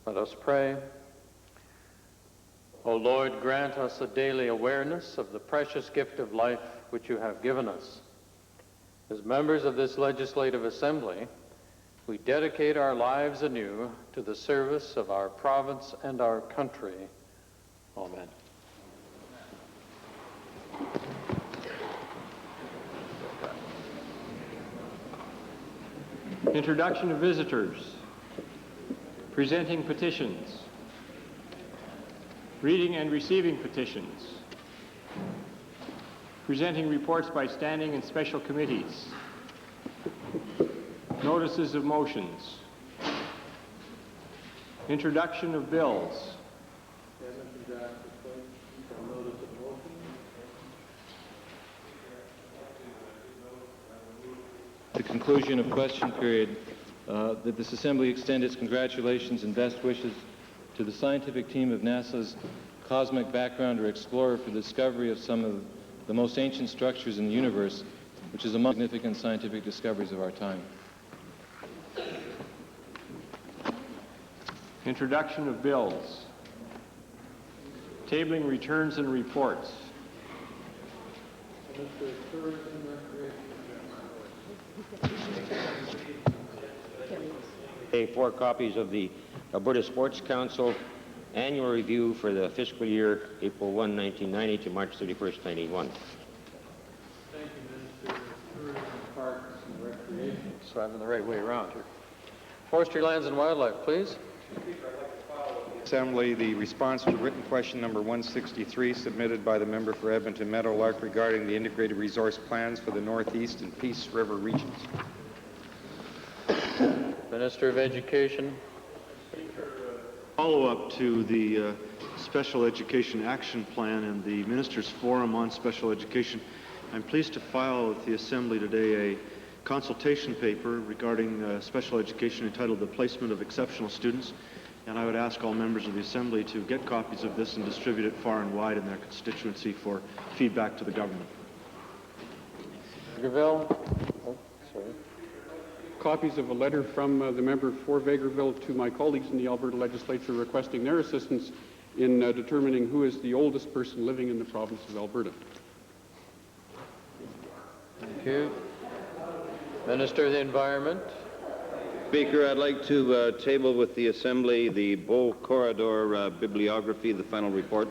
Let us pray. O Lord, grant us a daily awareness of the precious gift of life which you have given us. As members of this legislative assembly, we dedicate our lives anew to the service of our province and our country. Amen. Introduction of visitors. Presenting petitions. Reading and receiving petitions. Presenting reports by standing and special committees. Notices of motions. Introduction of bills. The conclusion of question period, that this Assembly extend its congratulations and best wishes to the scientific team of NASA's Cosmic Backgrounder Explorer for the discovery of some of the most ancient structures in the universe, which is among the significant scientific discoveries of our time. Introduction of bills. Tabling returns and reports. Four copies of the Alberta Sports Council annual review for the fiscal year April 1, 1990 to March 31st, 1991. Thank you, Minister of Tourism, Parks, and Recreation. So I'm in the right way around here. Forestry, Lands, and Wildlife, please. Assembly, the response to written question number 163 submitted by the member for Edmonton Meadowlark regarding the integrated resource plans for the Northeast and Peace River regions. Minister of Education. Follow-up to the Special Education Action Plan and the Ministers' Forum on Special Education. I'm pleased to file with the Assembly today a consultation paper regarding special education entitled The Placement of Exceptional Students, and I would ask all members of the Assembly to get copies of this and distribute it far and wide in their constituency for feedback to the government. Vegreville. Oh, sorry. Copies of a letter from the member for Vegreville to my colleagues in the Alberta Legislature requesting their assistance in determining who is the oldest person living in the province of Alberta. Thank you. Minister of the Environment. Speaker, I'd like to table with the Assembly the Bow Corridor bibliography, the final report.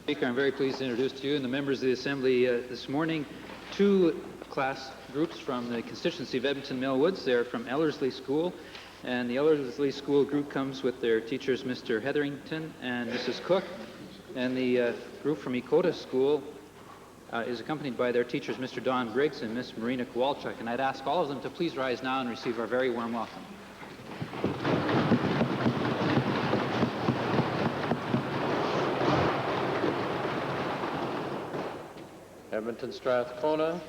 Speaker, I'm very pleased to introduce to you and the members of the Assembly this morning two class groups from the constituency of Edmonton Millwoods. They're from Ellerslie School, and the Ellerslie School group comes with their teachers, Mr. Hetherington and Mrs. Cook, and the group from Ecota School is accompanied by their teachers, Mr. Don Briggs and Miss Marina Kowalchuk, and I'd ask all of them to please rise now and receive our very warm welcome. Edmonton Strathcona.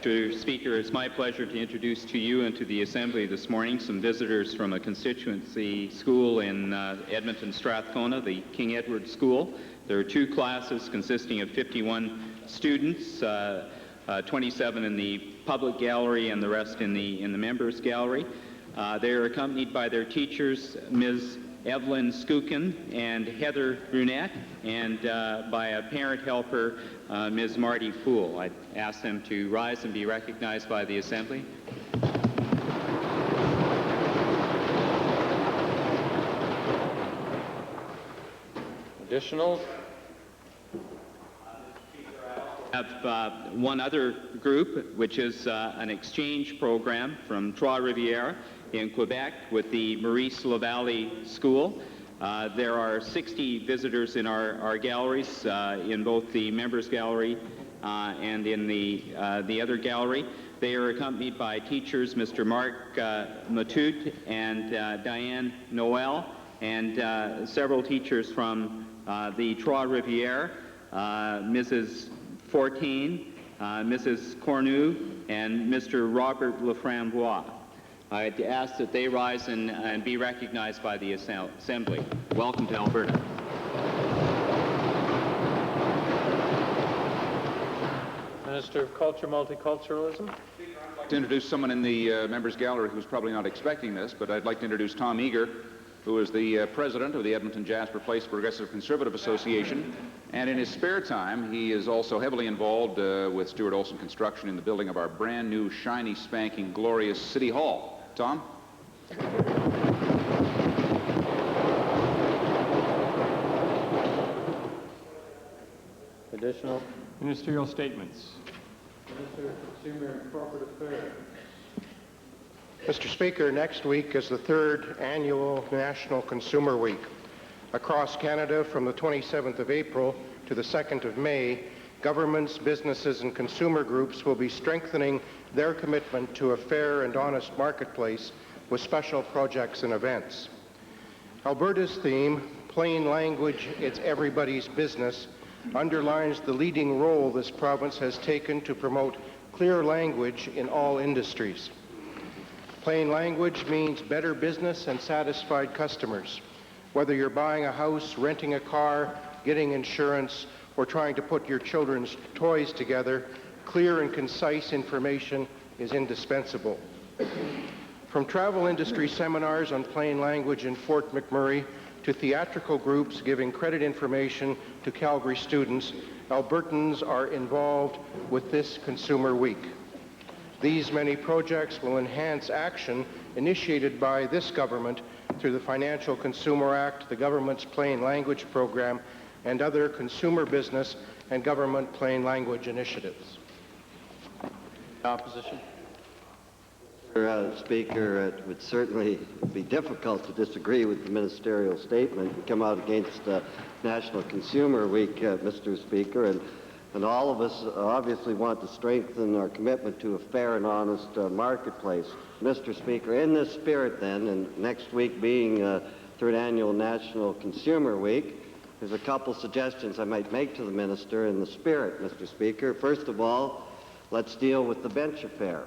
Mr. Speaker, it's my pleasure to introduce to you and to the Assembly this morning some visitors from a constituency school in Edmonton Strathcona, the King Edward School. There are two classes consisting of 51 students, 27 in the public gallery and the rest in the members gallery. They are accompanied by their teachers, Ms. Evelyn Skukin and Heather Brunette, and by a parent helper, Ms. Marty Poole. I'd ask them to rise and be recognized by the Assembly. Additional. I have one other group, which is an exchange program from Trois-Rivières in Quebec with the Maurice LaValle School. There are 60 visitors in our galleries, in both the members gallery and in the other gallery. They are accompanied by teachers Mr. Mark Matute and Diane Noel, and several teachers from the Trois-Rivières, Mrs. Fortin, Mrs. Cornu, and Mr. Robert Laframboise. I'd ask that they rise and be recognized by the Assembly. Welcome to Alberta. Minister of Culture, Multiculturalism. I'd like to introduce someone in the members gallery who's probably not expecting this, but I'd like to introduce Tom Eager, who is the president of the Edmonton Jasper Place Progressive Conservative Association. And in his spare time, he is also heavily involved with Stuart Olson Construction in the building of our brand new, shiny, spanking, glorious City Hall. Tom? Additional. Ministerial statements. Minister of Consumer and Corporate Affairs. Mr. Speaker, next week is the third annual National Consumer Week. Across Canada, from the 27th of April to the 2nd of May, governments, businesses, and consumer groups will be strengthening their commitment to a fair and honest marketplace with special projects and events. Alberta's theme, Plain Language, It's Everybody's Business, underlines the leading role this province has taken to promote clear language in all industries. Plain language means better business and satisfied customers. Whether you're buying a house, renting a car, getting insurance, or trying to put your children's toys together, clear and concise information is indispensable. From travel industry seminars on plain language in Fort McMurray to theatrical groups giving credit information to Calgary students, Albertans are involved with this Consumer Week. These many projects will enhance action initiated by this government through the Financial Consumer Act, the government's Plain Language program, and other consumer business and government plain language initiatives. Opposition. Speaker, it would certainly be difficult to disagree with the ministerial statement and come out against National Consumer Week, Mr. Speaker, and all of us obviously want to strengthen our commitment to a fair and honest marketplace. Mr. Speaker, in this spirit then, and next week being third annual National Consumer Week, there's a couple suggestions I might make to the minister in the spirit, Mr. Speaker. First of all, let's deal with the bench affair,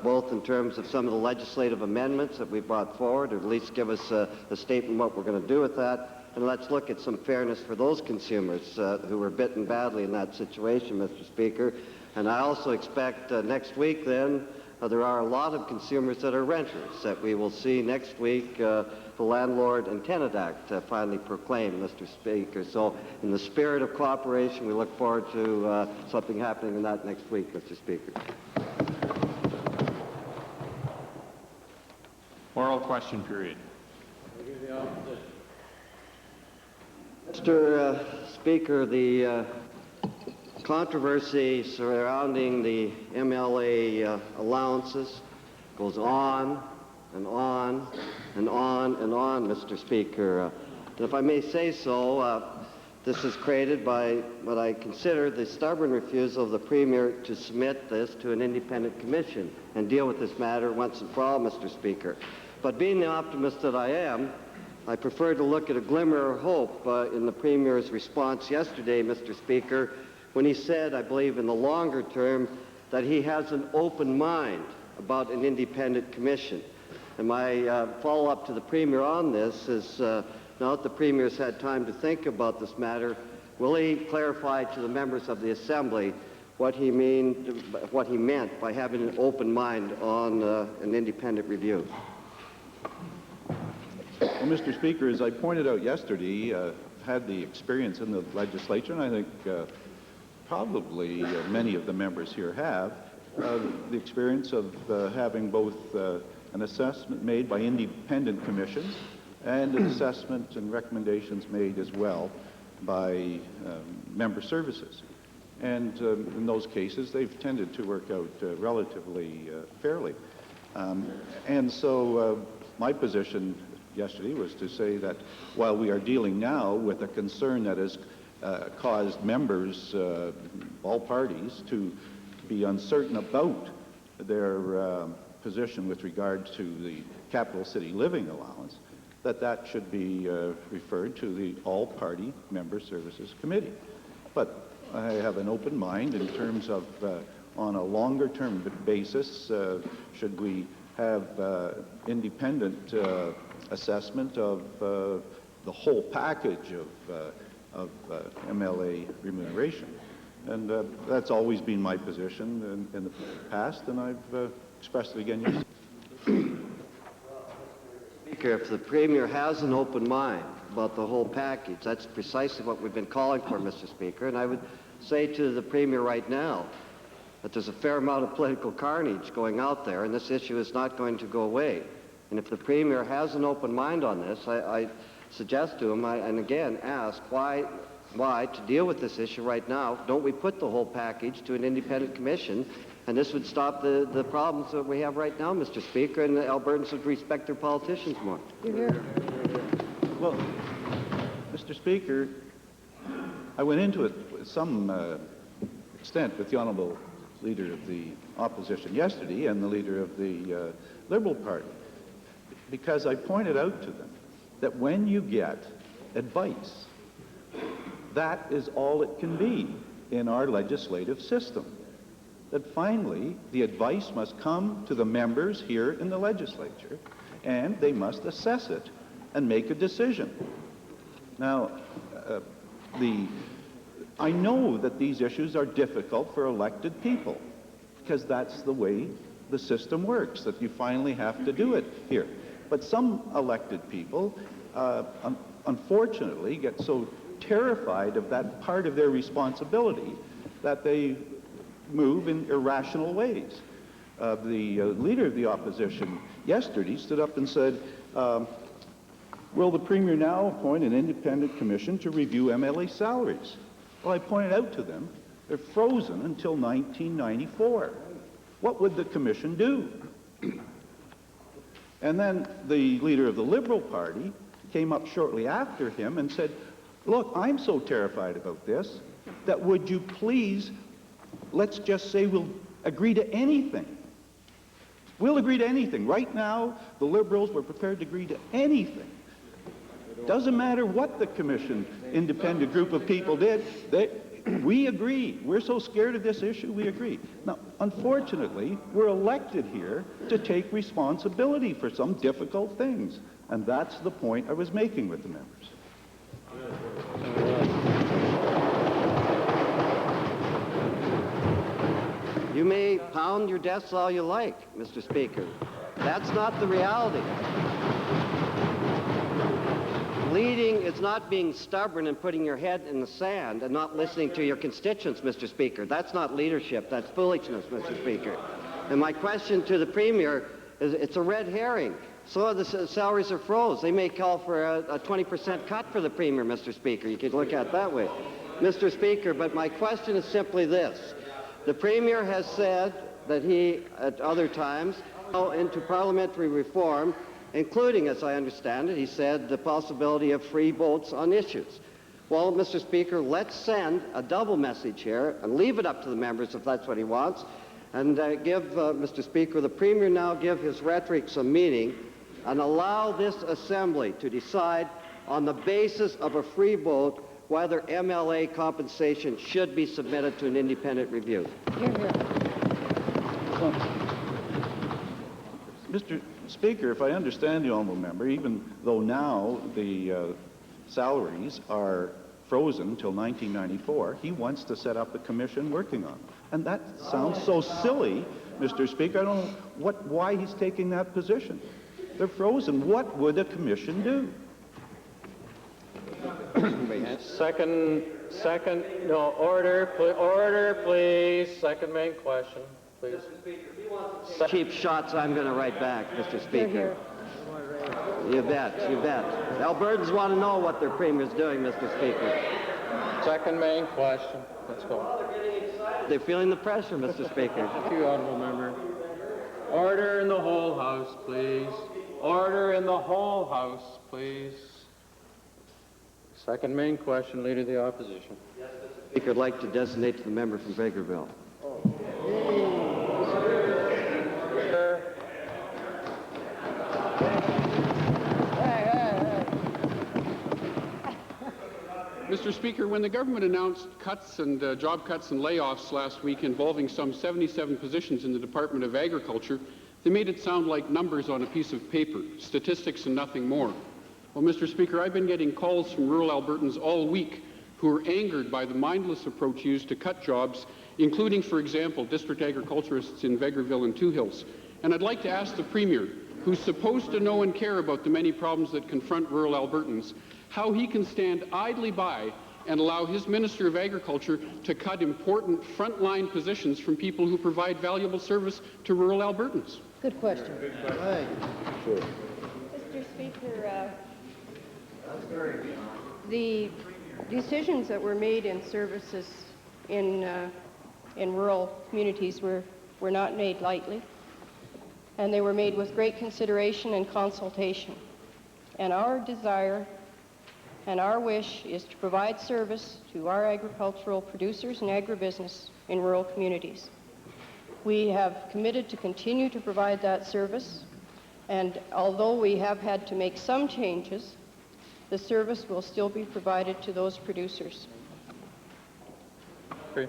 both in terms of some of the legislative amendments that we brought forward, or at least give us a statement what we're going to do with that. And let's look at some fairness for those consumers who were bitten badly in that situation, Mr. Speaker. And I also expect next week then, there are a lot of consumers that are renters that we will see next week the Landlord and Tenant Act finally proclaimed, Mr. Speaker. So in the spirit of cooperation, we look forward to something happening in that next week, Mr. Speaker. Oral question period. Mr. Speaker, the controversy surrounding the MLA allowances goes on and on and on and on, Mr. Speaker. And if I may say so, this is created by what I consider the stubborn refusal of the Premier to submit this to an independent commission and deal with this matter once and for all, Mr. Speaker. But being the optimist that I am, I prefer to look at a glimmer of hope in the Premier's response yesterday, Mr. Speaker, when he said, I believe in the longer term, that he has an open mind about an independent commission. And my follow-up to the Premier on this is, now that the Premier's had time to think about this matter, will he clarify to the members of the Assembly what he meant by having an open mind on an independent review? Well, Mr. Speaker, as I pointed out yesterday, had the experience in the legislature, and I think probably many of the members here have, the experience of having both an assessment made by independent commissions and an assessment and recommendations made as well by member services. And in those cases, they've tended to work out relatively fairly. And so my position yesterday was to say that while we are dealing now with a concern that has caused members, all parties, to be uncertain about their position with regard to the capital city living allowance, that should be referred to the all-party member services committee. But I have an open mind in terms of on a longer-term basis, should we have independent assessment of the whole package of MLA remuneration. And that's always been my position in the past, and I've expressed it again yesterday. Speaker, if the Premier has an open mind about the whole package, that's precisely what we've been calling for, Mr. Speaker. And I would say to the Premier right now that there's a fair amount of political carnage going out there, and this issue is not going to go away. And if the Premier has an open mind on this, I suggest to him, and again ask, why, to deal with this issue right now, don't we put the whole package to an independent commission? And this would stop the problems that we have right now, Mr. Speaker, and the Albertans would respect their politicians more. Well, Mr. Speaker, I went into it with some extent with the Honourable Leader of the Opposition yesterday and the Leader of the Liberal Party, because I pointed out to them that when you get advice, that is all it can be in our legislative system. That finally, the advice must come to the members here in the legislature, and they must assess it and make a decision. Now, I know that these issues are difficult for elected people, because that's the way the system works, that you finally have to do it here. But some elected people, unfortunately, get so terrified of that part of their responsibility that they move in irrational ways. The Leader of the Opposition yesterday stood up and said, will the Premier now appoint an independent commission to review MLA salaries? Well, I pointed out to them, they're frozen until 1994. What would the commission do? And then the Leader of the Liberal Party came up shortly after him and said, look, I'm so terrified about this that would you please, let's just say we'll agree to anything. We'll agree to anything. Right now, the Liberals were prepared to agree to anything. Doesn't matter what the commission, independent group of people did, we agree. We're so scared of this issue, we agree. Now, unfortunately, we're elected here to take responsibility for some difficult things. And that's the point I was making with the members. You may pound your desks all you like, Mr. Speaker. That's not the reality. Leading is not being stubborn and putting your head in the sand and not listening to your constituents, Mr. Speaker. That's not leadership. That's foolishness, Mr. Speaker. And my question to the Premier is, it's a red herring. So the salaries are froze. They may call for a 20% cut for the Premier, Mr. Speaker. You could look at it that way. Mr. Speaker, but my question is simply this. The Premier has said that he, at other times, go into parliamentary reform, including, as I understand it, he said, the possibility of free votes on issues. Well, Mr. Speaker, let's send a double message here and leave it up to the members if that's what he wants, and give, Mr. Speaker, the Premier now give his rhetoric some meaning and allow this Assembly to decide on the basis of a free vote whether MLA compensation should be submitted to an independent review. Mr. Speaker, if I understand the honourable member, even though now the salaries are frozen until 1994, he wants to set up a commission working on it. And that sounds so silly, Mr. Speaker. I don't know why he's taking that position. They're frozen. What would a commission do? No, order, please. Second main question, please. Cheap shots I'm going to write back, Mr. Speaker. You bet, you bet. Albertans want to know what their Premier's doing, Mr. Speaker. Second main question. Let's go. They're feeling the pressure, Mr. Speaker. Thank you, honourable member. Order in the whole House, please. Order in the whole House, please. Second main question, Leader of the Opposition. Speaker, I'd like to designate to the member from Vegreville. Mr. Speaker, when the government announced cuts and job cuts and layoffs last week involving some 77 positions in the Department of Agriculture, they made it sound like numbers on a piece of paper, statistics and nothing more. Well, Mr. Speaker, I've been getting calls from rural Albertans all week who are angered by the mindless approach used to cut jobs, including, for example, district agriculturists in Vegreville and Two Hills. And I'd like to ask the Premier, who's supposed to know and care about the many problems that confront rural Albertans, how he can stand idly by and allow his Minister of Agriculture to cut important frontline positions from people who provide valuable service to rural Albertans. Good question. Right. Sure. Mr. Speaker, the decisions that were made in services in rural communities were not made lightly, and they were made with great consideration and consultation. And our desire and our wish is to provide service to our agricultural producers and agribusiness in rural communities. We have committed to continue to provide that service, and although we have had to make some changes, the service will still be provided to those producers. Great.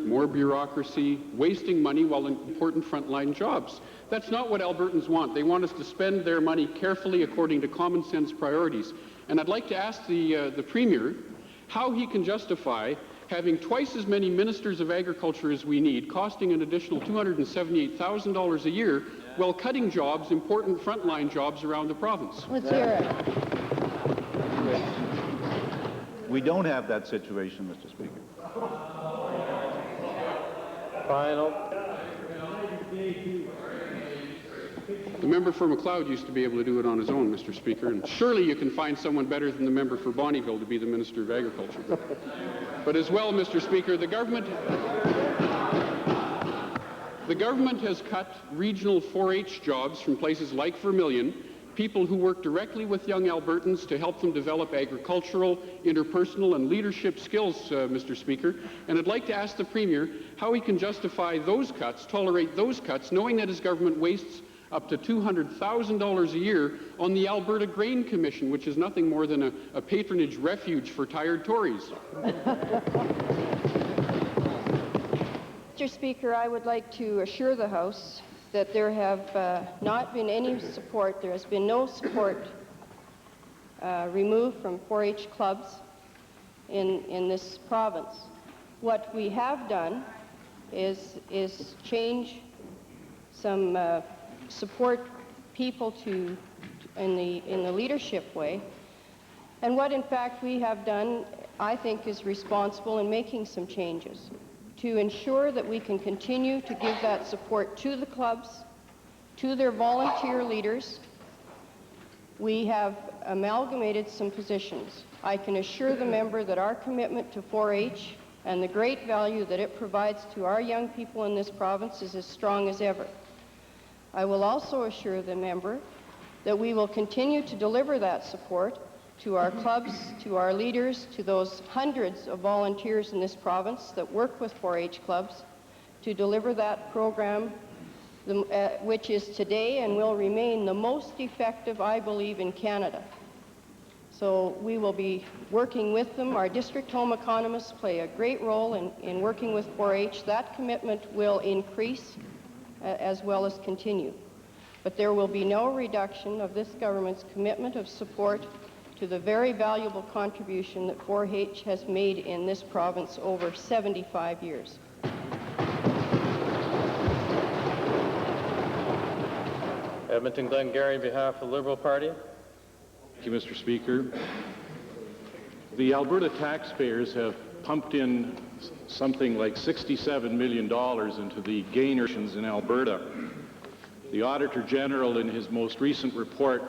More bureaucracy, wasting money while in important frontline jobs. That's not what Albertans want. They want us to spend their money carefully according to common sense priorities. And I'd like to ask the Premier how he can justify having twice as many ministers of agriculture as we need, costing an additional $278,000 a year, while cutting jobs, important frontline jobs around the province. Let's hear it. We don't have that situation, Mr. Speaker. Final. The member for McLeod used to be able to do it on his own, Mr. Speaker, and surely you can find someone better than the member for Bonnyville to be the Minister of Agriculture. But as well, Mr. Speaker, the government has cut regional 4-H jobs from places like Vermilion, people who work directly with young Albertans to help them develop agricultural, interpersonal, and leadership skills, Mr. Speaker. And I'd like to ask the Premier how he can justify those cuts, tolerate those cuts, knowing that his government wastes up to $200,000 a year on the Alberta Grain Commission, which is nothing more than a patronage refuge for tired Tories. Mr. Speaker, I would like to assure the House that there have not been any support, there has been no support removed from 4-H clubs in this province. What we have done is change some support people in the leadership way. And what in fact we have done, I think, is responsible in making some changes to ensure that we can continue to give that support to the clubs, to their volunteer leaders. We have amalgamated some positions. I can assure the member that our commitment to 4-H and the great value that it provides to our young people in this province is as strong as ever. I will also assure the member that we will continue to deliver that support to our clubs, to our leaders, to those hundreds of volunteers in this province that work with 4-H clubs, to deliver that program, which is today and will remain the most effective, I believe, in Canada. So we will be working with them. Our district home economists play a great role in working with 4-H. That commitment will increase as well as continue. But there will be no reduction of this government's commitment of support to the very valuable contribution that 4-H has made in this province over 75 years. Edmonton Glengarry, on behalf of the Liberal Party. Thank you, Mr. Speaker. The Alberta taxpayers have pumped in something like $67 million into the gainers in Alberta. The Auditor General, in his most recent report,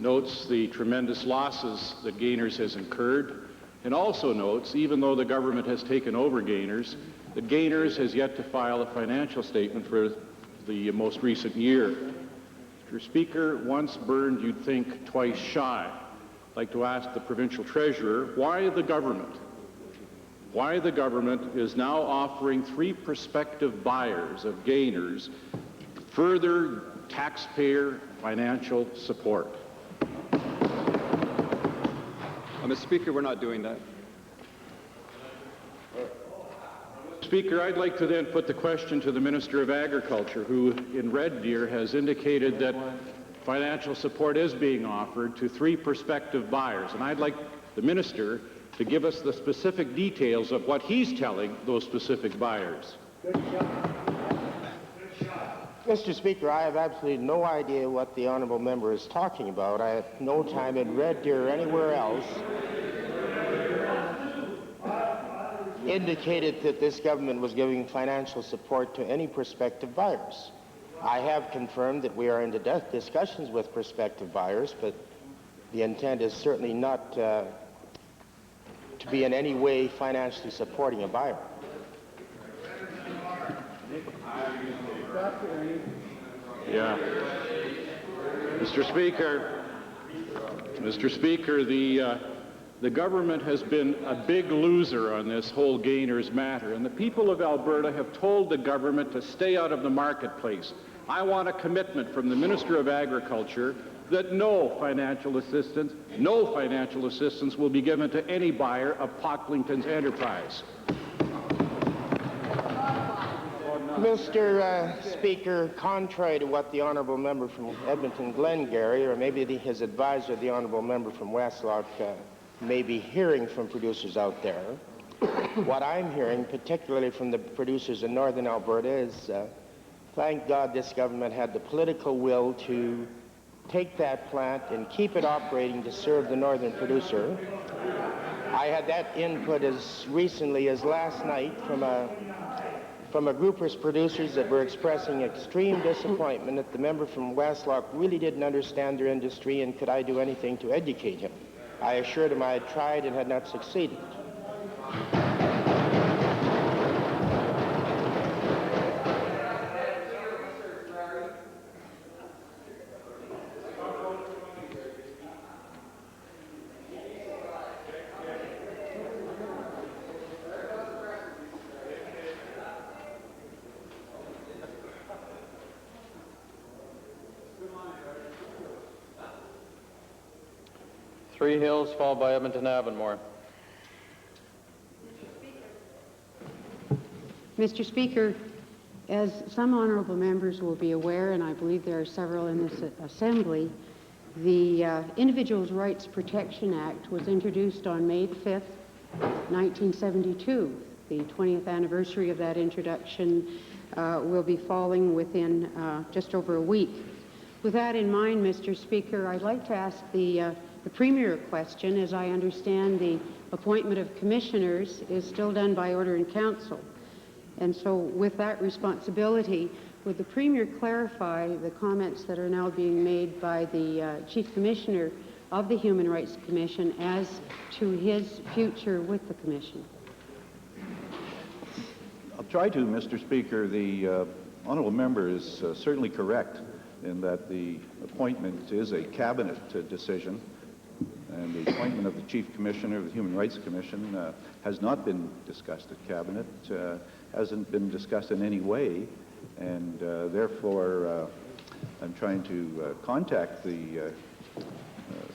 notes the tremendous losses that Gainers has incurred, and also notes, even though the government has taken over Gainers, that Gainers has yet to file a financial statement for the most recent year. Mr. Speaker, once burned, you'd think twice shy. I'd like to ask the provincial treasurer why the government is now offering 3 prospective buyers of Gainers further taxpayer financial support. Mr. Speaker, we're not doing that. Speaker, I'd like to then put the question to the Minister of Agriculture, who in Red Deer has indicated that financial support is being offered to 3 prospective buyers. And I'd like the minister to give us the specific details of what he's telling those specific buyers. Mr. Speaker, I have absolutely no idea what the honourable member is talking about. I have no time in Red Deer or anywhere else indicated that this government was giving financial support to any prospective buyers. I have confirmed that we are in discussions with prospective buyers, but the intent is certainly not to be in any way financially supporting a buyer. Yeah. Mr. Speaker, the government has been a big loser on this whole gainers matter, and the people of Alberta have told the government to stay out of the marketplace. I want a commitment from the Minister of Agriculture that no financial assistance will be given to any buyer of Pocklington's enterprise. Mr. Speaker, contrary to what the honourable member from Edmonton Glengarry, or maybe his advisor, the honourable member from Westlock, may be hearing from producers out there, what I'm hearing, particularly from the producers in northern Alberta, is thank God this government had the political will to take that plant and keep it operating to serve the northern producer. I had that input as recently as last night from a group of producers that were expressing extreme disappointment that the member from Westlock really didn't understand their industry, and could I do anything to educate him. I assured him I had tried and had not succeeded. Three Hills, followed by Edmonton Avonmore. Mr. Speaker, as some honourable members will be aware, and I believe there are several in this Assembly, the Individuals' Rights Protection Act was introduced on May 5th, 1972. The 20th anniversary of that introduction will be falling within just over a week. With that in mind, Mr. Speaker, I'd like to ask the Premier a question. As I understand, the appointment of commissioners is still done by order in council. And so with that responsibility, would the Premier clarify the comments that are now being made by the Chief Commissioner of the Human Rights Commission as to his future with the Commission? I'll try to, Mr. Speaker. The honourable member is certainly correct in that the appointment is a cabinet decision, and the appointment of the Chief Commissioner of the Human Rights Commission has not been discussed at cabinet, hasn't been discussed in any way, and therefore I'm trying to contact the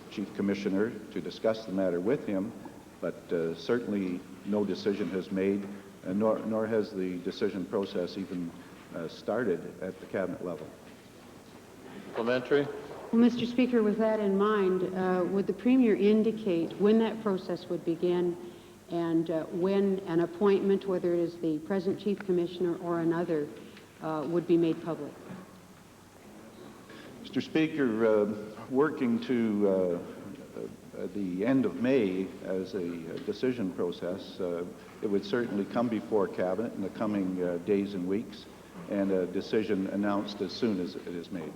Chief Commissioner to discuss the matter with him, but certainly no decision has made, nor has the decision process even started at the cabinet level. Supplementary. Well, Mr. Speaker, with that in mind, would the Premier indicate when that process would begin and when an appointment, whether it is the present Chief Commissioner or another, would be made public? Mr. Speaker, working to the end of May as a decision process, it would certainly come before Cabinet in the coming days and weeks, and a decision announced as soon as it is made.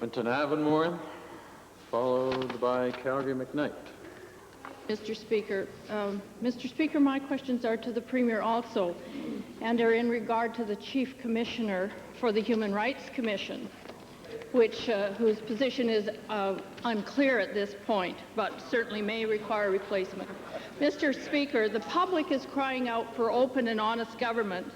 Edmonton Avonmore, followed by Calgary McKnight. Mr. Speaker, my questions are to the Premier also, and are in regard to the Chief Commissioner for the Human Rights Commission, whose position is unclear at this point, but certainly may require replacement. Mr. Speaker, the public is crying out for open and honest government.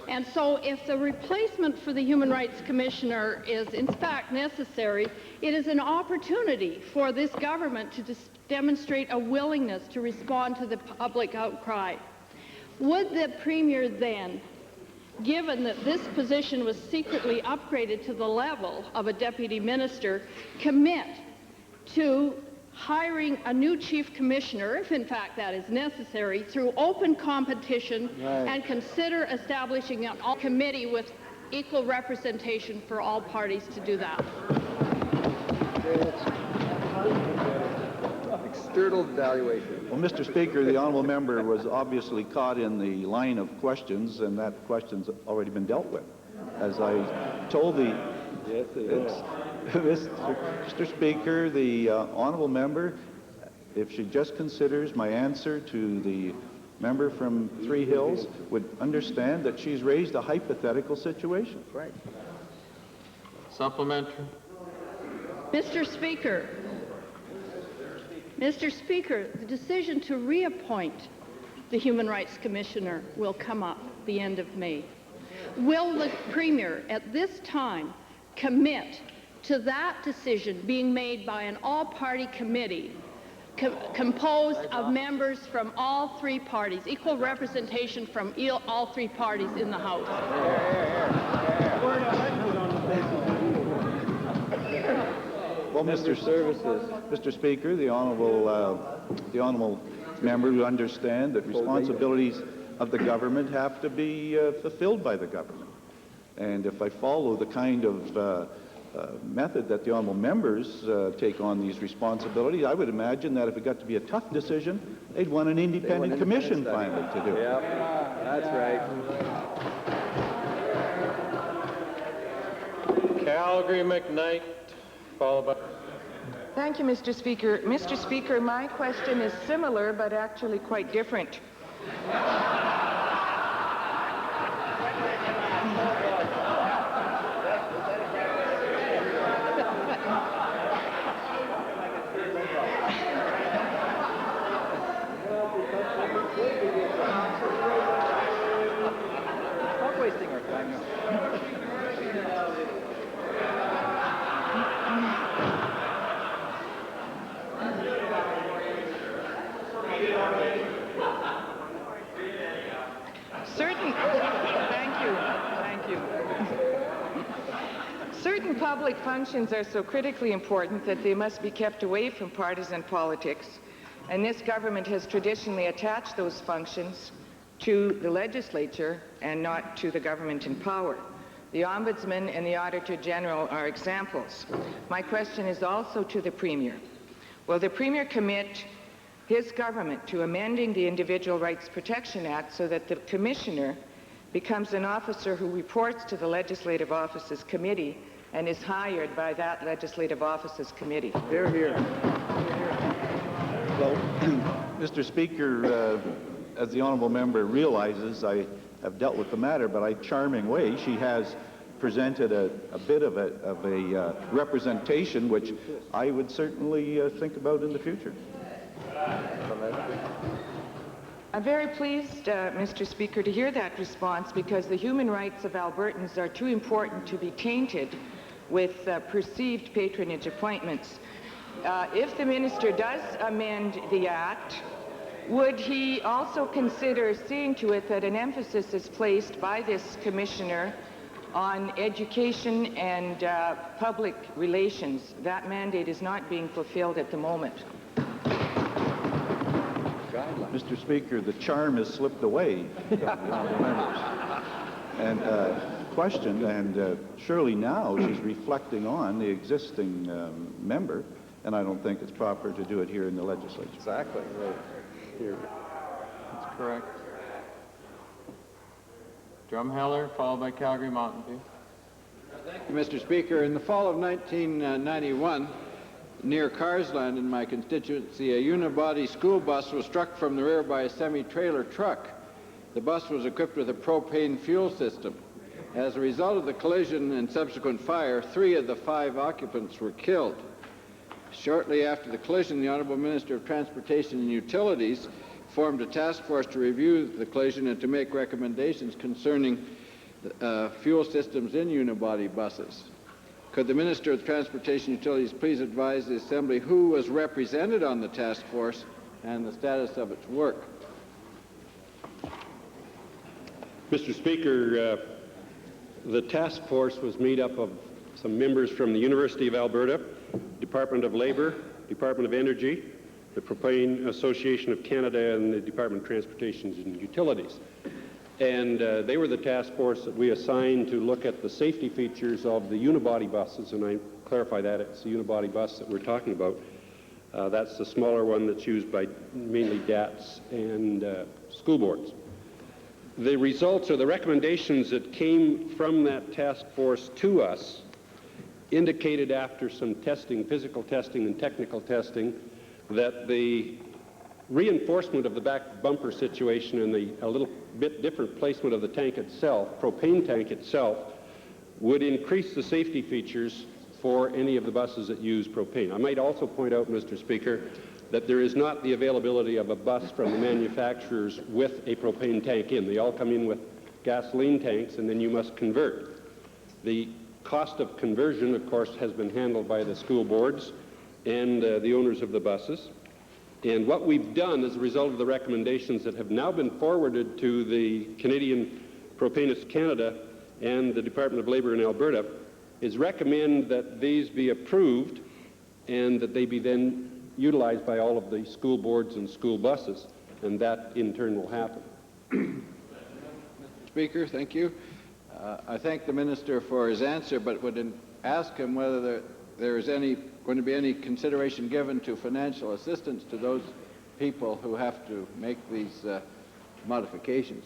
And so if the replacement for the Human Rights Commissioner is in fact necessary, it is an opportunity for this government to demonstrate a willingness to respond to the public outcry. Would the Premier then, given that this position was secretly upgraded to the level of a deputy minister, commit to hiring a new chief commissioner, if in fact that is necessary, through open competition, and consider establishing an all committee with equal representation for all parties to do that. External evaluation. Well, Mr. Speaker, the honourable member was obviously caught in the line of questions, and that question's already been dealt with. As I told the... Yes, it is. Mr. Speaker, the honourable member, if she just considers my answer to the member from Three Hills, would understand that she's raised a hypothetical situation. Right. Supplementary. Mr. Speaker, the decision to reappoint the Human Rights Commissioner will come up the end of May. Will the Premier at this time commit to that decision being made by an all-party committee composed of members from all three parties, equal representation from all three parties in the House? Well, Mr. Speaker, the honourable member will understand that responsibilities of the government have to be fulfilled by the government. And if I follow the kind of method that the honourable members take on these responsibilities, I would imagine that if it got to be a tough decision, they'd want an independent commission finally to do it. Yep, that's right. Calgary McKnight, followed by... Thank you, Mr. Speaker. Mr. Speaker, my question is similar but actually quite different. Stop wasting our time now. Certain public functions are so critically important that they must be kept away from partisan politics, and this government has traditionally attached those functions to the legislature and not to the government in power. The Ombudsman and the Auditor General are examples. My question is also to the Premier. Will the Premier commit his government to amending the Individual Rights Protection Act so that the Commissioner becomes an officer who reports to the Legislative Offices Committee and is hired by that Legislative Offices Committee? Hear, hear. Well, Mr. Speaker, as the honourable member realizes, I have dealt with the matter, but in a charming way. She has presented a bit of a representation which I would certainly think about in the future. I'm very pleased, Mr. Speaker, to hear that response, because the human rights of Albertans are too important to be tainted with perceived patronage appointments. If the minister does amend the Act, would he also consider seeing to it that an emphasis is placed by this commissioner on education and public relations? That mandate is not being fulfilled at the moment. Mr. Speaker, the charm has slipped away from the honourable members. And questioned, and surely now she's reflecting on the existing member, and I don't think it's proper to do it here in the legislature. Exactly. Right. Here. That's correct. Drumheller, followed by Calgary Mountain View. Thank you, Mr. Speaker. In the fall of 1991, near Carsland in my constituency, a unibody school bus was struck from the rear by a semi-trailer truck. The bus was equipped with a propane fuel system. As a result of the collision and subsequent fire, 3 of the 5 occupants were killed. Shortly after the collision, the Honourable Minister of Transportation and Utilities formed a task force to review the collision and to make recommendations concerning fuel systems in unibody buses. Could the Minister of Transportation and Utilities please advise the Assembly who was represented on the task force and the status of its work? Mr. Speaker, the task force was made up of some members from the University of Alberta, Department of Labour, Department of Energy, the Propane Association of Canada, and the Department of Transportation and Utilities. And they were the task force that we assigned to look at the safety features of the unibody buses, and I clarify that it's the unibody bus that we're talking about. That's the smaller one that's used by mainly DATs and school boards. The results or the recommendations that came from that task force to us indicated after some testing, physical testing and technical testing, that the reinforcement of the back bumper situation and a little bit different placement of the tank itself, propane tank itself, would increase the safety features for any of the buses that use propane. I might also point out, Mr. Speaker, that there is not the availability of a bus from the manufacturers with a propane tank in. They all come in with gasoline tanks, and then you must convert. The cost of conversion, of course, has been handled by the school boards and the owners of the buses. And what we've done as a result of the recommendations that have now been forwarded to the Canadian Propanist Canada and the Department of Labor in Alberta is recommend that these be approved and that they be then utilized by all of the school boards and school buses, and that in turn will happen. Mr. Speaker, thank you. I thank the minister for his answer, but would ask him whether there is going to be any consideration given to financial assistance to those people who have to make these modifications.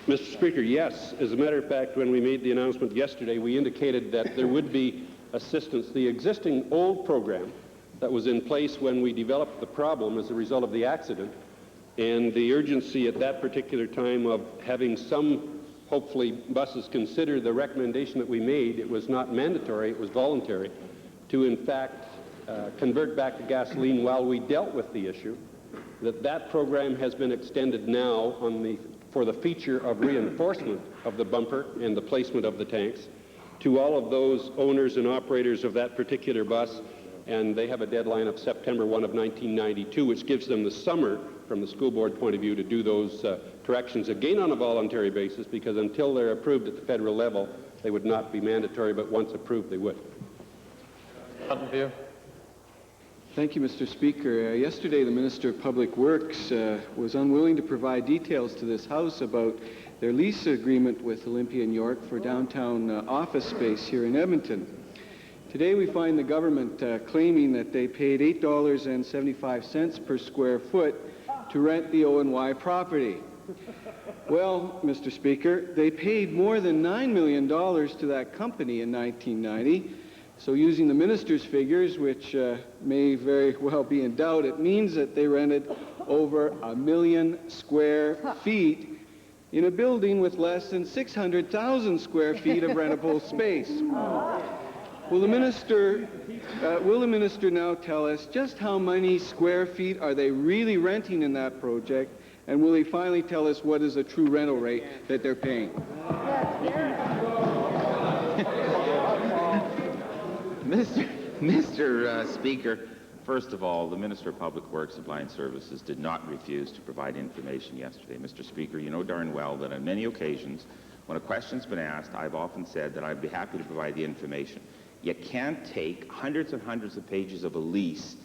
Mr. Speaker, yes. As a matter of fact, when we made the announcement yesterday, we indicated that there would be assistance. The existing old program that was in place when we developed the problem as a result of the accident and the urgency at that particular time of having some, hopefully, buses consider the recommendation that we made. It was not mandatory, it was voluntary, to in fact convert back to gasoline while we dealt with the issue. That program has been extended now for the feature of reinforcement of the bumper and the placement of the tanks to all of those owners and operators of that particular bus, and they have a deadline of September 1 of 1992, which gives them the summer, from the school board point of view, to do those corrections, again on a voluntary basis, because until they're approved at the federal level, they would not be mandatory, but once approved, they would. Thank you, Mr. Speaker. Yesterday, the Minister of Public Works was unwilling to provide details to this House about their lease agreement with Olympia and York for downtown office space here in Edmonton. Today, we find the government claiming that they paid $8.75 per square foot to rent the O&Y property. Well, Mr. Speaker, they paid more than $9 million to that company in 1990. So using the minister's figures, which may very well be in doubt, it means that they rented over 1 million square feet in a building with less than 600,000 square feet of rentable space. Will the minister now tell us just how many square feet are they really renting in that project, and will he finally tell us what is the true rental rate that they're paying? Mr. Speaker, first of all, the Minister of Public Works and Supply and Services did not refuse to provide information yesterday. Mr. Speaker, you know darn well that on many occasions, when a question's been asked, I've often said that I'd be happy to provide the information. You can't take hundreds and hundreds of pages of a lease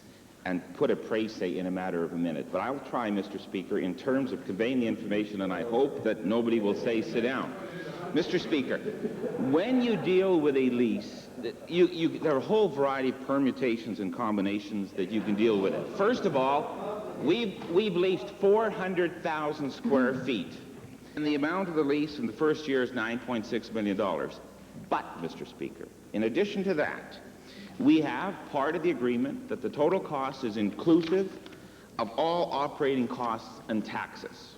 and put a price, say, in a matter of a minute. But I'll try, Mr. Speaker, in terms of conveying the information, and I hope that nobody will say, sit down. Mr. Speaker, when you deal with a lease, there are a whole variety of permutations and combinations that you can deal with it. First of all, we've leased 400,000 square feet, and the amount of the lease in the first year is $9.6 million. But, Mr. Speaker, in addition to that, we have part of the agreement that the total cost is inclusive of all operating costs and taxes.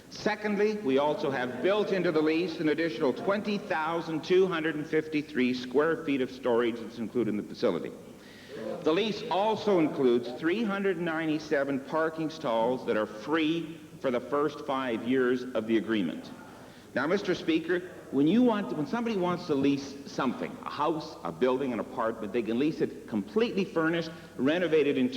Secondly, we also have built into the lease an additional 20,253 square feet of storage that's included in the facility. The lease also includes 397 parking stalls that are free for the first 5 years of the agreement. Now, Mr. Speaker, when somebody wants to lease something, a house, a building, an apartment, they can lease it completely furnished, renovated in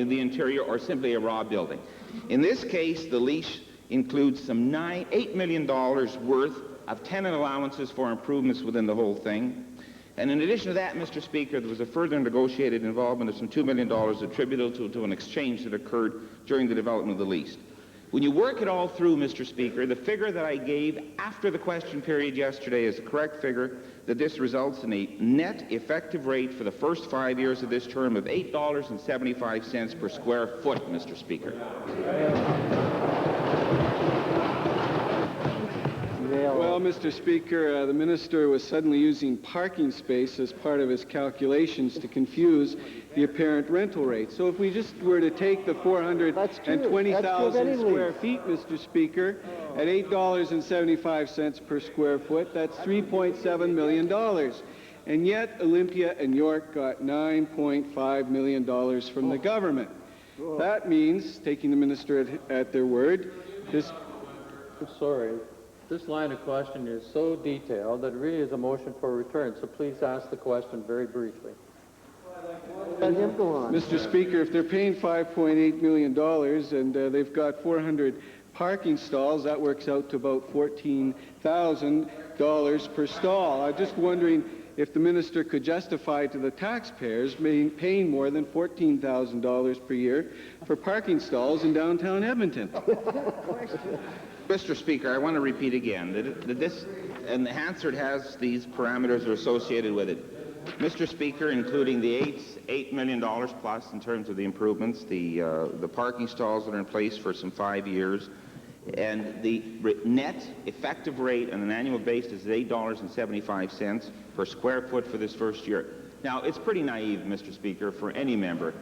the interior, or simply a raw building. In this case, the lease includes some $8 million worth of tenant allowances for improvements within the whole thing. And in addition to that, Mr. Speaker, there was a further negotiated involvement of some $2 million attributable to an exchange that occurred during the development of the lease. When you work it all through, Mr. Speaker, the figure that I gave after the question period yesterday is the correct figure, that this results in a net effective rate for the first 5 years of this term of $8.75 per square foot, Mr. Speaker. Well, Mr. Speaker, the minister was suddenly using parking space as part of his calculations to confuse the apparent rental rate. So if we just were to take the 420,000 square feet, Mr. Speaker, at $8.75 per square foot, that's $3.7 million. And yet Olympia and York got $9.5 million from the government. That means, taking the minister at their word, this... Sorry. This line of question is so detailed that it really is a motion for return, so please ask the question very briefly. Mr. Speaker, if they're paying $5.8 million and they've got 400 parking stalls, that works out to about $14,000 per stall. I'm just wondering if the minister could justify to the taxpayers paying more than $14,000 per year for parking stalls in downtown Edmonton. Mr. Speaker, I want to repeat again that this, and the Hansard has these parameters that are associated with it. Mr. Speaker, including the $8 million plus in terms of the improvements, the parking stalls that are in place for some 5 years, and the net effective rate on an annual basis is $8.75 per square foot for this first year. Now, it's pretty naive, Mr. Speaker, for any member,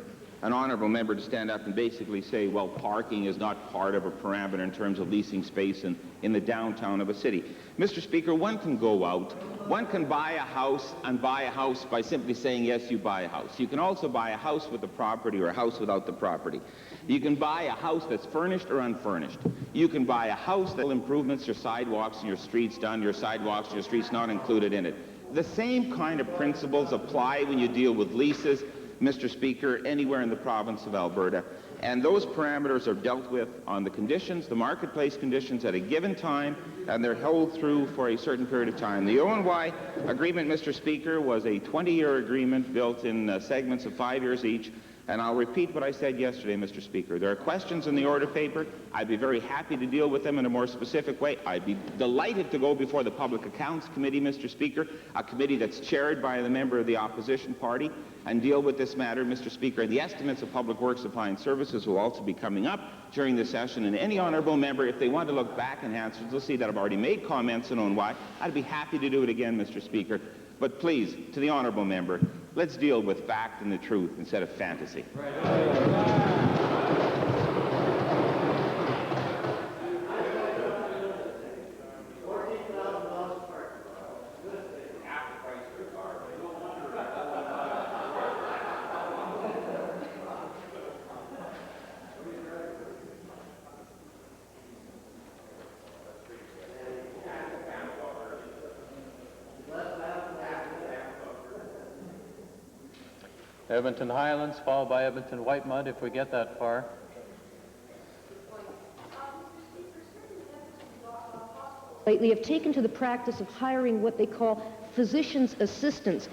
an honorable member, to stand up and basically say, well, parking is not part of a parameter in terms of leasing space in the downtown of a city. Mr. Speaker, one can go out, one can buy a house and buy a house by simply saying, yes, you buy a house. You can also buy a house with the property or a house without the property. You can buy a house that's furnished or unfurnished. You can buy a house that will improvements, your sidewalks and your streets done, your sidewalks and your streets not included in it. The same kind of principles apply when you deal with leases, Mr. Speaker, anywhere in the province of Alberta. And those parameters are dealt with on the conditions, the marketplace conditions at a given time, and they're held through for a certain period of time. The ONY agreement, Mr. Speaker, was a 20-year agreement built in segments of 5 years each. And I'll repeat what I said yesterday, Mr. Speaker. There are questions in the order paper. I'd be very happy to deal with them in a more specific way. I'd be delighted to go before the Public Accounts Committee, Mr. Speaker, a committee that's chaired by the member of the opposition party, and deal with this matter, Mr. Speaker. And the estimates of Public Works Supply and Services will also be coming up during the session. And any honourable member, if they want to look back in answers, they'll see that I've already made comments on why. I'd be happy to do it again, Mr. Speaker. But please, to the honourable member, let's deal with fact and the truth instead of fantasy. Edmonton Highlands, followed by Edmonton Whitemud, if we get that far. Lately have taken to the practice of hiring what they call physician's assistants.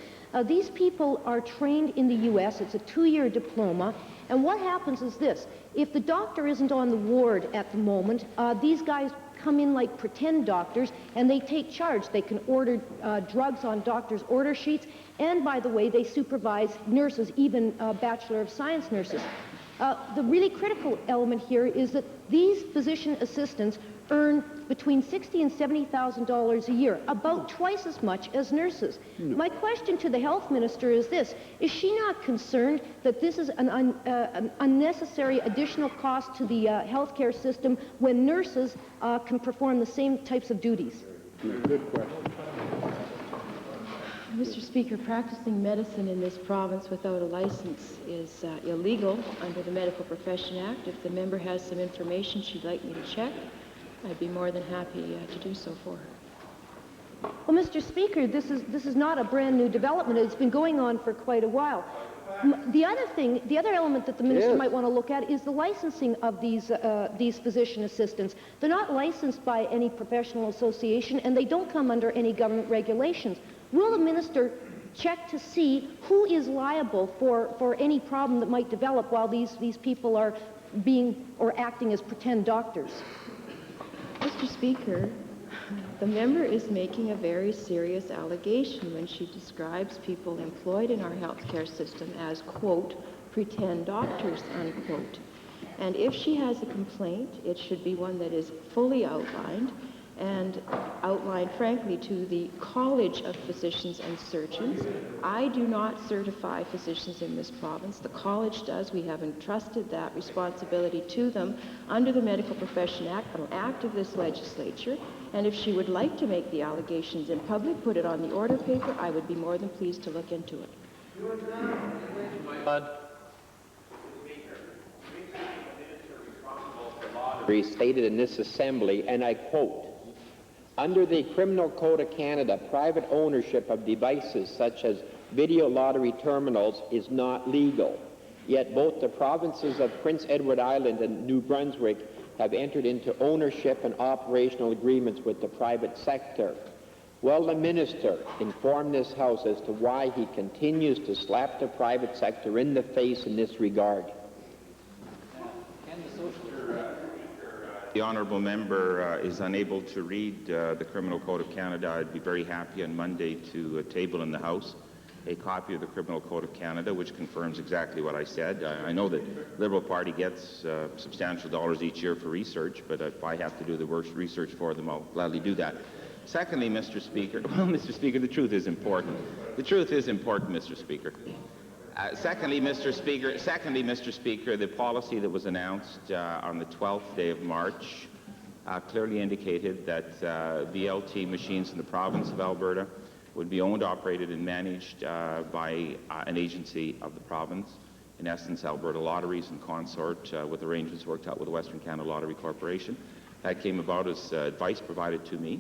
These people are trained in the U.S. It's a 2-year diploma. And what happens is this. If the doctor isn't on the ward at the moment, these guys come in like pretend doctors, and they take charge. They can order drugs on doctors' order sheets, and by the way, they supervise nurses, even Bachelor of Science nurses. The really critical element here is that these physician assistants earn between $60,000 and $70,000 a year, about twice as much as nurses. My question to the health minister is this: is she not concerned that this is an unnecessary additional cost to the healthcare system when nurses can perform the same types of duties? Good question. Mr. Speaker, practicing medicine in this province without a license is illegal under the Medical Profession Act. If the member has some information she'd like me to check, I'd be more than happy to do so for her. Well, Mr. Speaker, this is not a brand new development. It's been going on for quite a while. The other element that the minister might want to look at is the licensing of these physician assistants. They're not licensed by any professional association, and they don't come under any government regulations. Will the minister check to see who is liable for any problem that might develop while these people are being or acting as pretend doctors? Mr. Speaker, the member is making a very serious allegation when she describes people employed in our healthcare system as, quote, pretend doctors, unquote. And if she has a complaint, it should be one that is fully outlined, and outlined, frankly, to the College of Physicians and Surgeons. I do not certify physicians in this province. The college does. We have entrusted that responsibility to them under the Medical Profession Act, an act of this legislature. And if she would like to make the allegations in public, put it on the order paper, I would be more than pleased to look into it. Stated in this assembly, and I quote, "Under the Criminal Code of Canada, private ownership of devices such as video lottery terminals is not legal. Yet both the provinces of Prince Edward Island and New Brunswick have entered into ownership and operational agreements with the private sector. Will the minister inform this House as to why he continues to slap the private sector in the face in this regard?" The honourable member is unable to read the Criminal Code of Canada. I'd be very happy on Monday to table in the House a copy of the Criminal Code of Canada, which confirms exactly what I said. I know that Liberal Party gets substantial dollars each year for research, but if I have to do the worst research for them, I'll gladly do that. Secondly, Mr. Speaker, well, Mr. Speaker, the truth is important. The truth is important, Mr. Speaker. Secondly, Mr. Speaker, the policy that was announced on the 12th day of March clearly indicated that VLT machines in the province of Alberta would be owned, operated, and managed by an agency of the province. In essence, Alberta Lotteries in consort with arrangements worked out with the Western Canada Lottery Corporation. That came about as advice provided to me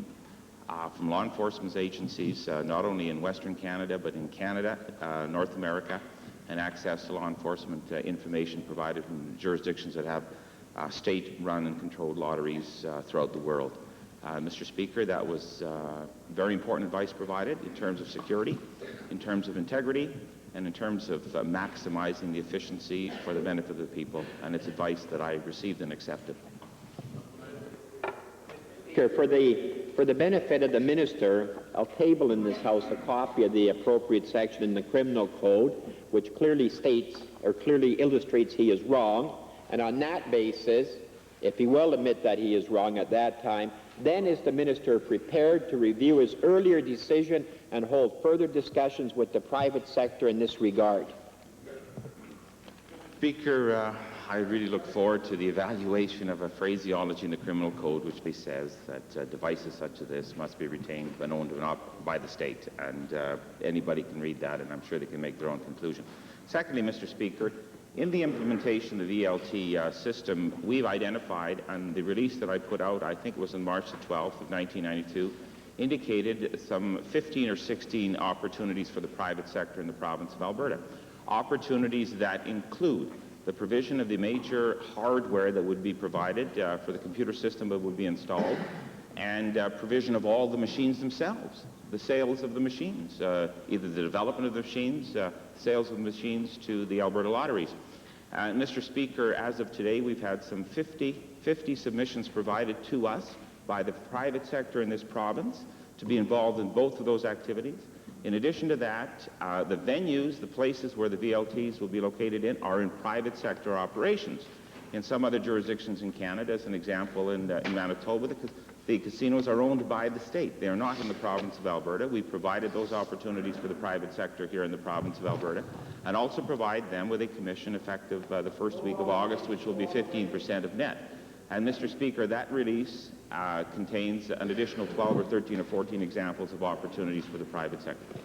from law enforcement agencies, not only in Western Canada, but in Canada, North America, and access to law enforcement information provided from jurisdictions that have state-run and controlled lotteries throughout the world. Mr. Speaker, that was very important advice provided in terms of security, in terms of integrity, and in terms of maximizing the efficiency for the benefit of the people, and it's advice that I received and accepted. For the benefit of the minister, I'll table in this House a copy of the appropriate section in the Criminal Code, which clearly states or clearly illustrates he is wrong, and on that basis, if he will admit that he is wrong at that time, then is the minister prepared to review his earlier decision and hold further discussions with the private sector in this regard? Speaker, I really look forward to the evaluation of a phraseology in the Criminal Code which says that devices such as this must be retained and owned by the state, and anybody can read that, and I'm sure they can make their own conclusion. Secondly, Mr. Speaker, in the implementation of the VLT system, we've identified, and the release that I put out, I think it was on March the 12th of 1992, indicated some 15 or 16 opportunities for the private sector in the province of Alberta. Opportunities that include the provision of the major hardware that would be provided for the computer system that would be installed, and provision of all the machines themselves, the sales of the machines, either the development of the machines, sales of the machines to the Alberta lotteries. Mr. Speaker, as of today, we've had some 50 submissions provided to us by the private sector in this province to be involved in both of those activities. In addition to that, the venues, the places where the VLTs will be located in, are in private sector operations. In some other jurisdictions in Canada, as an example in Manitoba, the casinos are owned by the state. They are not in the province of Alberta. We provided those opportunities for the private sector here in the province of Alberta, and also provide them with a commission effective the first week of August, which will be 15% of net. And Mr. Speaker, that release contains an additional 12 or 13 or 14 examples of opportunities for the private sector.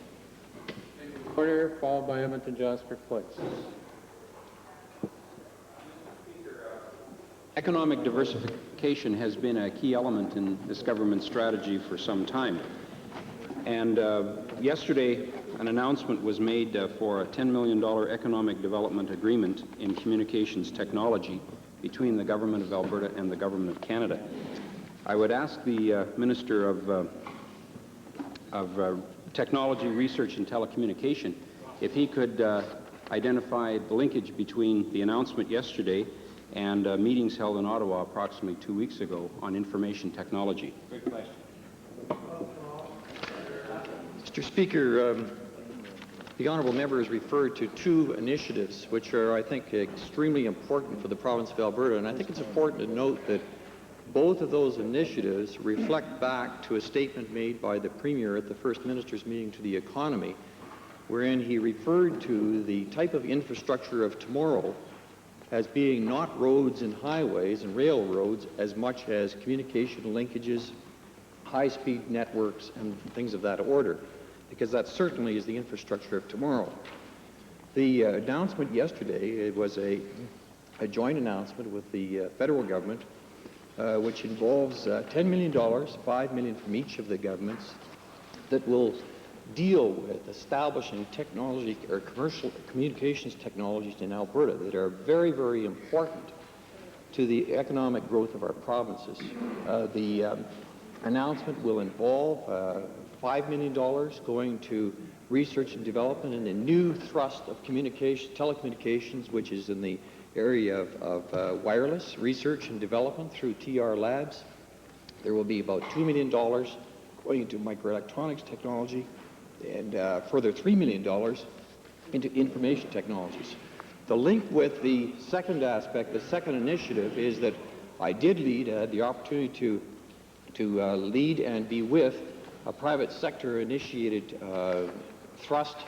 Order, followed by Edmonton Jasper Place. Economic diversification has been a key element in this government's strategy for some time. And yesterday, an announcement was made for a $10 million economic development agreement in communications technology between the Government of Alberta and the Government of Canada. I would ask the Minister of Technology, Research, and Telecommunication, if he could identify the linkage between the announcement yesterday and meetings held in Ottawa approximately 2 weeks ago on information technology. Good question. Mr. Speaker, the honourable member has referred to two initiatives which are, I think, extremely important for the province of Alberta, and I think it's important to note that both of those initiatives reflect back to a statement made by the Premier at the First Minister's meeting to the economy, wherein he referred to the type of infrastructure of tomorrow as being not roads and highways and railroads as much as communication linkages, high-speed networks, and things of that order, because that certainly is the infrastructure of tomorrow. The announcement yesterday, it was a joint announcement with the federal government, which involves $10 million, $5 million from each of the governments, that will deal with establishing technology or commercial communications technologies in Alberta that are very, very important to the economic growth of our provinces. The announcement will involve $5 million going to research and development in a new thrust of telecommunications, which is in the area of wireless research and development through TR Labs. There will be about $2 million going into microelectronics technology, and further $3 million into information technologies. The link with the second aspect, the second initiative, is that I did had the opportunity to lead and be with a private sector initiated thrust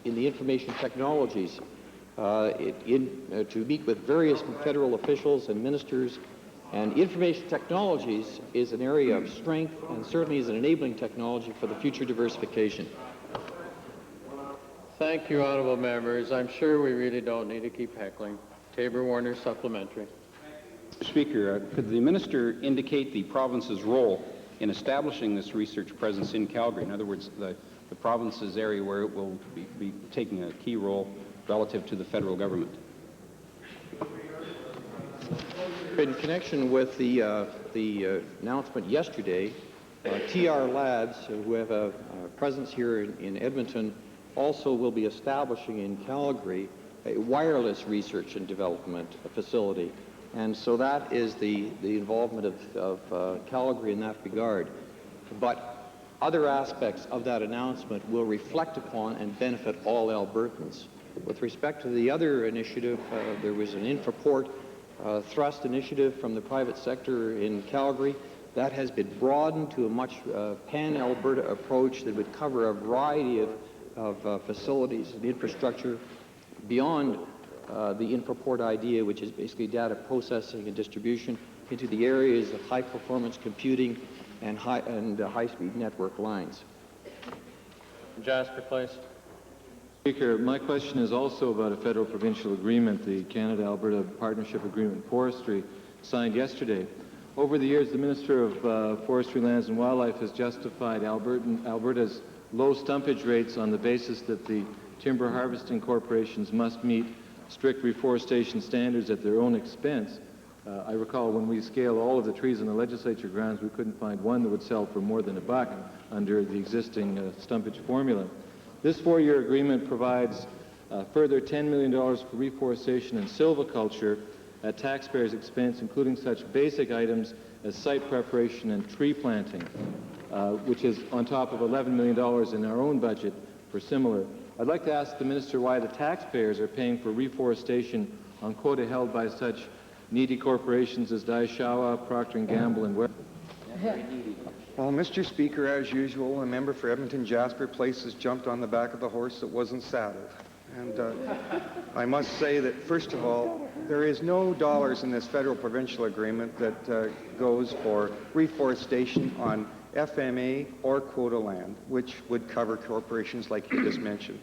in the information technologies to meet with various federal officials and ministers. And information technologies is an area of strength and certainly is an enabling technology for the future diversification. Thank you, honourable members. I'm sure we really don't need to keep heckling. Tabor-Warner supplementary. Mr. Speaker, could the minister indicate the province's role in establishing this research presence in Calgary? In other words, the province's area where it will be taking a key role relative to the federal government. In connection with the announcement yesterday, TR Labs, who have a presence here in Edmonton, also will be establishing in Calgary a wireless research and development facility. And so that is the involvement of Calgary in that regard. But other aspects of that announcement will reflect upon and benefit all Albertans. With respect to the other initiative, there was an Infoport thrust initiative from the private sector in Calgary. That has been broadened to a much pan-Alberta approach that would cover a variety of facilities and infrastructure beyond the Infoport idea, which is basically data processing and distribution, into the areas of high-performance computing and high-speed network lines. Jasper, please. Speaker, my question is also about a federal-provincial agreement, the Canada-Alberta Partnership Agreement Forestry, signed yesterday. Over the years, the Minister of Forestry, Lands and Wildlife has justified Alberta's low stumpage rates on the basis that the timber harvesting corporations must meet strict reforestation standards at their own expense. I recall when we scaled all of the trees in the legislature grounds, we couldn't find one that would sell for more than $1 under the existing stumpage formula. This 4-year agreement provides further $10 million for reforestation and silviculture at taxpayers' expense, including such basic items as site preparation and tree planting, which is on top of $11 million in our own budget for similar. I'd like to ask the Minister why the taxpayers are paying for reforestation on quota held by such needy corporations as Daishawa, Procter & Gamble, and Ware. Well, Mr. Speaker, as usual, a member for Edmonton Jasper Place has jumped on the back of the horse that wasn't saddled. And I must say that, first of all, there is no dollars in this federal-provincial agreement that goes for reforestation on FMA or quota land, which would cover corporations like you just mentioned.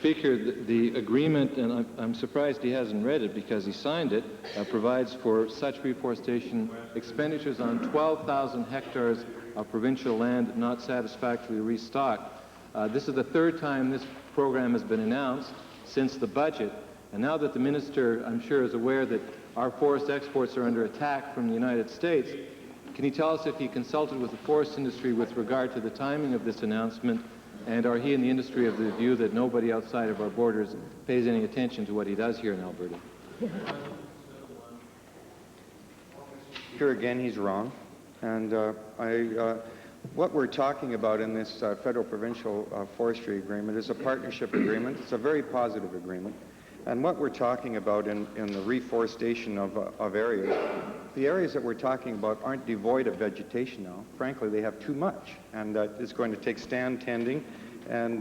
Speaker, the agreement, and I'm surprised he hasn't read it because he signed it, provides for such reforestation expenditures on 12,000 hectares of provincial land not satisfactorily restocked. This is the third time this program has been announced since the budget, and now that the minister, I'm sure, is aware that our forest exports are under attack from the United States, Can he tell us if he consulted with the forest industry with regard to the timing of this announcement, and are he and the industry of the view that nobody outside of our borders pays any attention to what he does here in Alberta? Here again, he's wrong. And what we're talking about in this federal-provincial forestry agreement is a partnership agreement. It's a very positive agreement. And what we're talking about in the reforestation of areas, the areas that we're talking about aren't devoid of vegetation now. Frankly, they have too much. And it's going to take stand tending and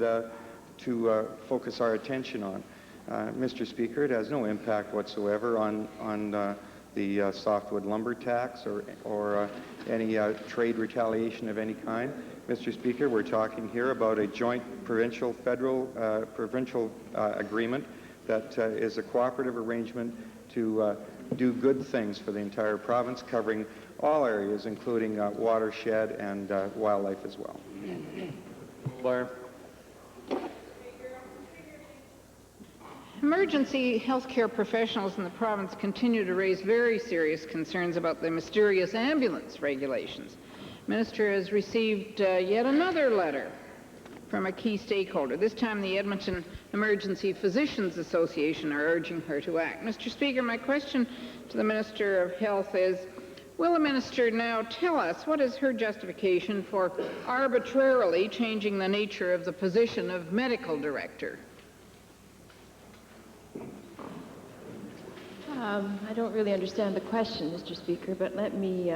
to focus our attention on. Mr. Speaker, it has no impact whatsoever on the softwood lumber tax or any trade retaliation of any kind. Mr. Speaker, we're talking here about a joint provincial-federal provincial agreement that is a cooperative arrangement to do good things for the entire province, covering all areas, including watershed and wildlife as well. Blair. Emergency healthcare professionals in the province continue to raise very serious concerns about the mysterious ambulance regulations. The Minister has received yet another letter from a key stakeholder. This time the Edmonton Emergency Physicians Association are urging her to act. Mr. Speaker, my question to the Minister of Health is, will the Minister now tell us what is her justification for arbitrarily changing the nature of the position of Medical Director? I don't really understand the question, Mr. Speaker, but let me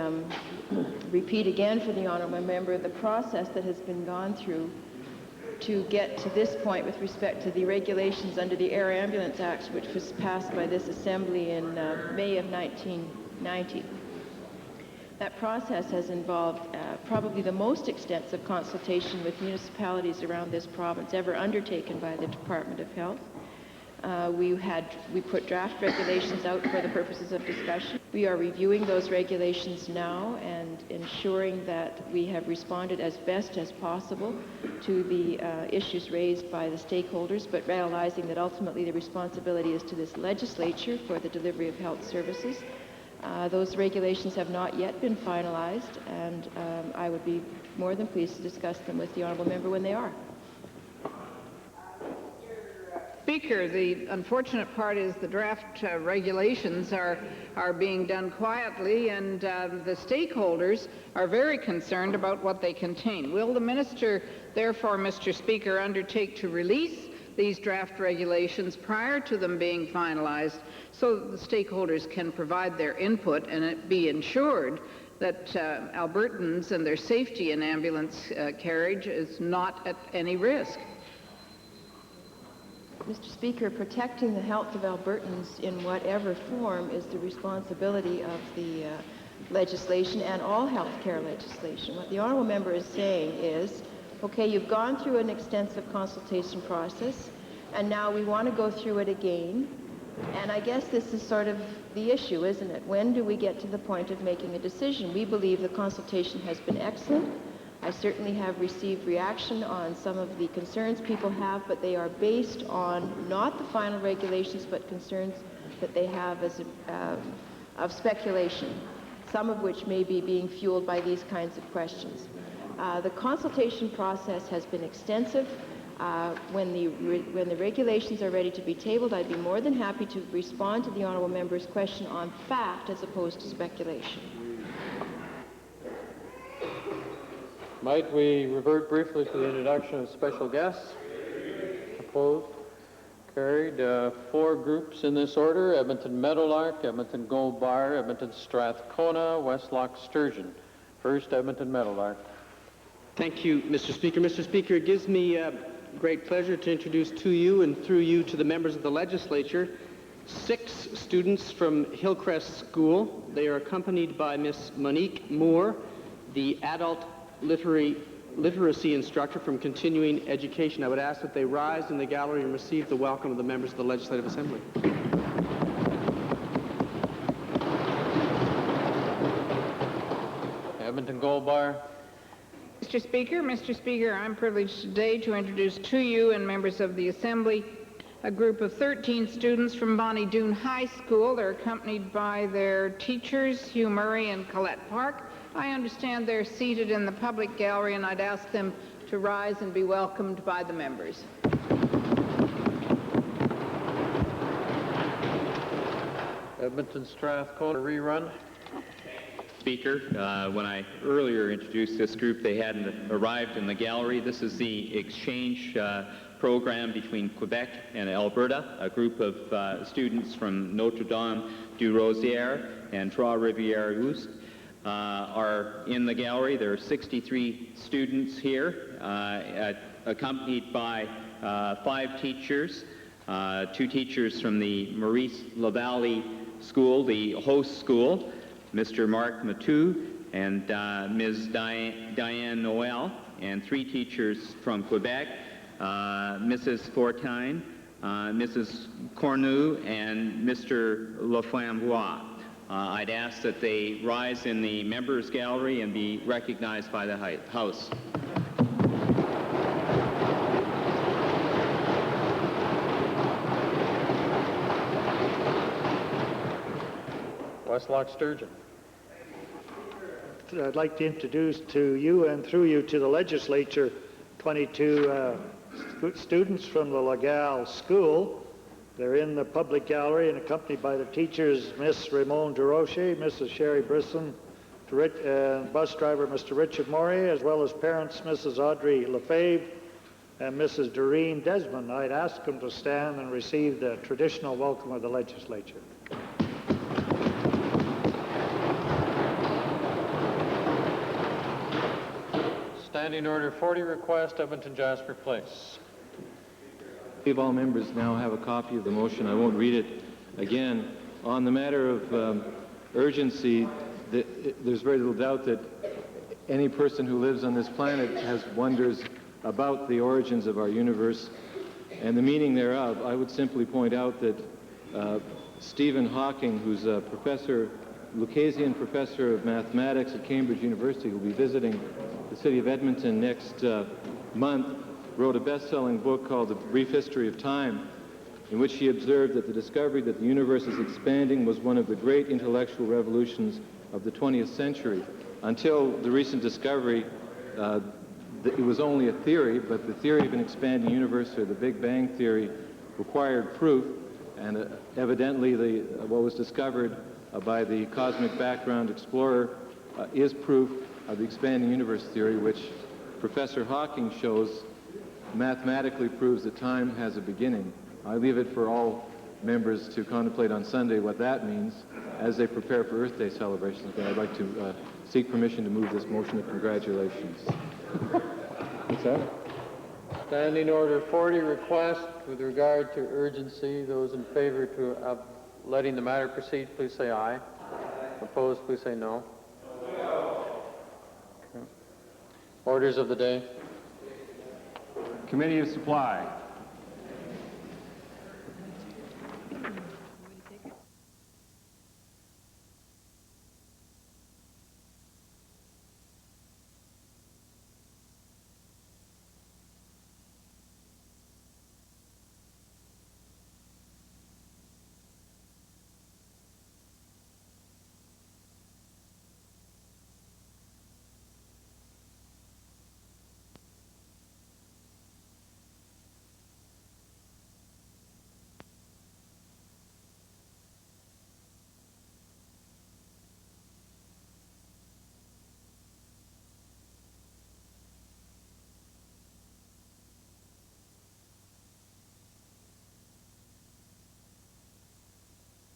repeat again for the honourable member the process that has been gone through to get to this point with respect to the regulations under the Air Ambulance Act, which was passed by this Assembly in May of 1990. That process has involved probably the most extensive consultation with municipalities around this province ever undertaken by the Department of Health. We put draft regulations out for the purposes of discussion. We are reviewing those regulations now and ensuring that we have responded as best as possible to the issues raised by the stakeholders, but realizing that ultimately the responsibility is to this legislature for the delivery of health services. Those regulations have not yet been finalized, and I would be more than pleased to discuss them with the honourable member when they are. Speaker, the unfortunate part is the draft regulations are being done quietly, and the stakeholders are very concerned about what they contain. Will the Minister, therefore, Mr. Speaker, undertake to release these draft regulations prior to them being finalized so that the stakeholders can provide their input and it be ensured that Albertans and their safety in ambulance carriage is not at any risk? Mr. Speaker, protecting the health of Albertans in whatever form is the responsibility of the legislation and all health care legislation. What the honourable member is saying is, okay, you've gone through an extensive consultation process, and now we want to go through it again. And I guess this is sort of the issue, isn't it? When do we get to the point of making a decision? We believe the consultation has been excellent. I certainly have received reaction on some of the concerns people have, but they are based on not the final regulations, but concerns that they have as of speculation, some of which may be being fueled by these kinds of questions. The consultation process has been extensive. When the regulations are ready to be tabled, I'd be more than happy to respond to the honourable member's question on fact as opposed to speculation. Might we revert briefly to the introduction of special guests? Opposed? Carried. 4 groups in this order: Edmonton Meadowlark, Edmonton Gold Bar, Edmonton Strathcona, Westlock Sturgeon. First, Edmonton Meadowlark. Thank you, Mr. Speaker. Mr. Speaker, it gives me great pleasure to introduce to you and through you to the members of the legislature 6 students from Hillcrest School. They are accompanied by Miss Monique Moore, the adult literacy instructor from Continuing Education. I would ask that they rise in the gallery and receive the welcome of the members of the Legislative Assembly. Edmonton Gold Bar. Mr. Speaker, I'm privileged today to introduce to you and members of the Assembly a group of 13 students from Bonnie Doon High School. They're accompanied by their teachers, Hugh Murray and Colette Park, I understand they're seated in the public gallery, and I'd ask them to rise and be welcomed by the members. Edmonton Strathcona rerun. Speaker, when I earlier introduced this group, they hadn't arrived in the gallery. This is the exchange program between Quebec and Alberta. A group of students from Notre Dame du Rosière and Trois-Rivières are in the gallery. There are 63 students here, accompanied by 5 teachers, 2 teachers from the Maurice Lavalley School, the host school, Mr. Marc Matou and Ms. Diane Noel, and 3 teachers from Quebec, Mrs. Fortine, Mrs. Cornu, and Mr. Laflambois. I'd ask that they rise in the members' gallery and be recognized by the House. Westlock Sturgeon. I'd like to introduce to you and through you to the legislature 22 students from the Laval School. They're in the public gallery and accompanied by the teachers, Miss Raymond Durocher, Mrs. Sherry Brisson, bus driver Mr. Richard Maury, as well as parents Mrs. Audrey Lefebvre and Mrs. Doreen Desmond. I'd ask them to stand and receive the traditional welcome of the legislature. Standing Order 40 request, Edmonton Jasper Place. I believe all members now have a copy of the motion. I won't read it again. On the matter of urgency, there's very little doubt that any person who lives on this planet has wonders about the origins of our universe and the meaning thereof. I would simply point out that Stephen Hawking, who's a Lucasian professor of mathematics at Cambridge University, who will be visiting the city of Edmonton next month, wrote a best-selling book called The Brief History of Time, in which he observed that the discovery that the universe is expanding was one of the great intellectual revolutions of the 20th century. Until the recent discovery, it was only a theory, but the theory of an expanding universe, or the Big Bang theory, required proof, and evidently what was discovered by the cosmic background explorer is proof of the expanding universe theory, which Professor Hawking shows mathematically proves that time has a beginning. I leave it for all members to contemplate on Sunday what that means as they prepare for Earth Day celebrations. But I'd like to seek permission to move this motion of congratulations. What's that? Standing Order 40 request with regard to urgency. Those in favor to letting the matter proceed, please say aye. Opposed, please say no. Okay. Orders of the day. Committee of Supply.